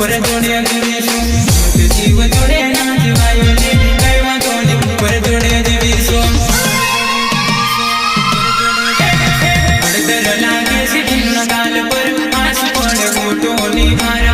પર જોડે કરીશું જીવ જોડે ના જીવાયો ને કઈ વાંધો નહીં પર જોડે જીવીશું પડતર લાગે છે ગાલ પર આંસુ પડે મોટો ની મારા